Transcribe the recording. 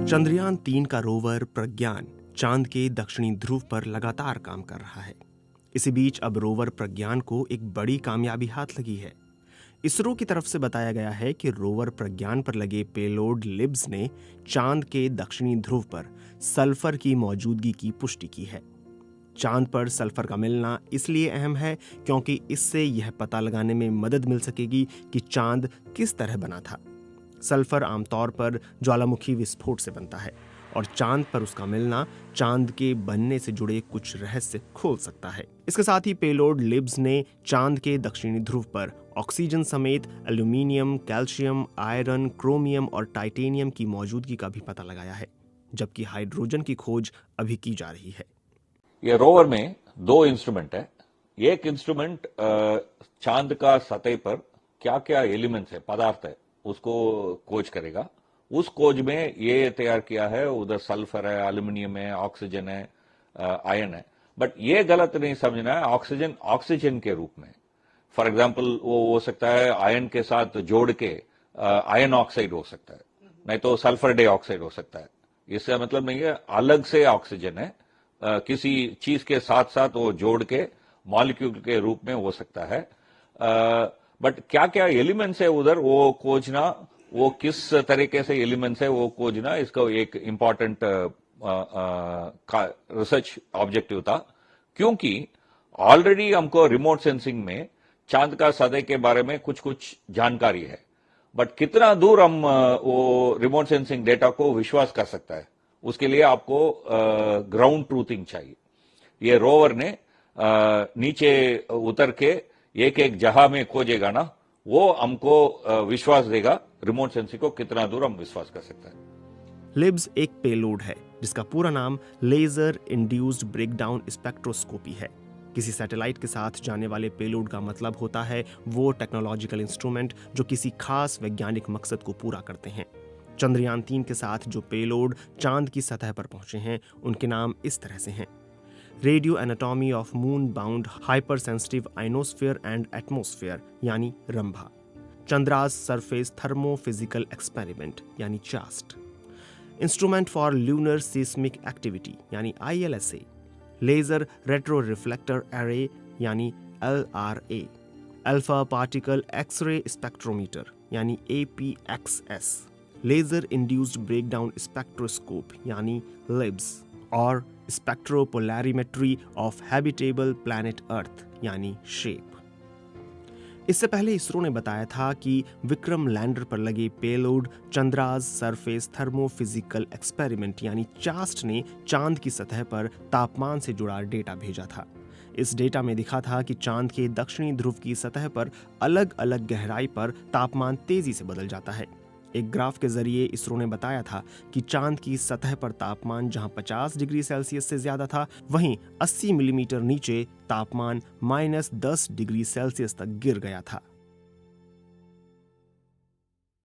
चंद्रयान-3 का रोवर प्रज्ञान चांद के दक्षिणी ध्रुव पर लगातार काम कर रहा है। इसी बीच अब रोवर प्रज्ञान को एक बड़ी कामयाबी हाथ लगी है। इसरो की तरफ से बताया गया है कि रोवर प्रज्ञान पर लगे पेलोड लिब्स ने चांद के दक्षिणी ध्रुव पर सल्फर की मौजूदगी की पुष्टि की है। चांद पर सल्फर का मिलना इसलिए अहम है क्योंकि इससे यह पता लगाने में मदद मिल सकेगी कि चांद किस तरह बना था। सल्फर आमतौर पर ज्वालामुखी विस्फोट से बनता है और चांद पर उसका मिलना चांद के बनने से जुड़े कुछ रहस्य खोल सकता है। इसके साथ ही पेलोड लिब्स ने चांद के दक्षिणी ध्रुव पर ऑक्सीजन समेत एल्यूमिनियम, कैल्शियम, आयरन, क्रोमियम और टाइटेनियम की मौजूदगी का भी पता लगाया है, जबकि हाइड्रोजन की खोज अभी की जा रही है। ये रोवर में दो इंस्ट्रूमेंट है। एक इंस्ट्रूमेंट चांद का सतह पर क्या क्या एलिमेंट्स है, पदार्थ है, उसको खोज करेगा। उस खोज में ये तैयार किया है, उधर सल्फर है, एल्यूमिनियम है, ऑक्सीजन है, आयन है। बट ये गलत नहीं समझना है, ऑक्सीजन के रूप में। फॉर एग्जाम्पल वो हो सकता है आयन के साथ जोड़ के आयन ऑक्साइड हो सकता है, नहीं तो सल्फर डाइऑक्साइड हो सकता है। इसका मतलब नहीं है अलग से ऑक्सीजन है, किसी चीज के साथ साथ वो जोड़ के मॉलिक्यूल के रूप में हो सकता है। बट क्या क्या एलिमेंट्स है उधर वो खोजना, वो किस तरीके से एलिमेंट्स है वो खोजना, इसका एक इंपॉर्टेंट रिसर्च ऑब्जेक्टिव था। क्योंकि ऑलरेडी हमको रिमोट सेंसिंग में चांद का सतह के बारे में कुछ कुछ जानकारी है, बट कितना दूर हम वो रिमोट सेंसिंग डेटा को विश्वास कर सकता है, उसके लिए आपको ग्राउंड ट्रूथिंग चाहिए। ये रोवर ने नीचे उतर के एक एक जहां में खोजेगा ना, वो हमको विश्वास देगा रिमोट सेंसिंग को कितना दूर हम विश्वास कर सकते हैं। लिब्स एक पेलोड है जिसका पूरा नाम लेजर इंड्यूस्ड ब्रेकडाउन स्पेक्ट्रोस्कोपी है। किसी सैटेलाइट के साथ जाने वाले पेलोड का मतलब होता है वो टेक्नोलॉजिकल इंस्ट्रूमेंट जो किसी खास वैज्ञानिक मकसद को पूरा करते हैं। चंद्रयान-3 के साथ जो पेलोड चांद की सतह पर पहुंचे हैं उनके नाम इस तरह से हैं: radio anatomy of moon bound hyper sensitive ionosphere and atmosphere यानी Rambha, Chandra's surface thermophysical experiment यानी ChaSTE, instrument for lunar seismic activity यानी ILSA, laser retro reflector array यानी LRA, alpha particle X-ray spectrometer यानी APXS, laser induced breakdown spectroscope यानी LIBS और spectropolarimetry of habitable planet earth यानी SHAPE. इससे पहले इसरो ने बताया था कि विक्रम लैंडर पर लगे payload Chandra's surface thermophysical experiment यानी चास्ट ने चांद की सतह पर तापमान से जुड़ा डेटा भेजा था। इस डेटा में दिखा था कि चांद के दक्षिणी ध्रुव की सतह पर अलग अलग गहराई पर तापमान तेजी से बदल जाता है। एक ग्राफ के जरिए इसरो ने बताया था कि चांद की सतह पर तापमान जहां 50 डिग्री सेल्सियस से ज्यादा था, वहीं 80 मिलीमीटर नीचे तापमान -10 डिग्री सेल्सियस तक गिर गया था।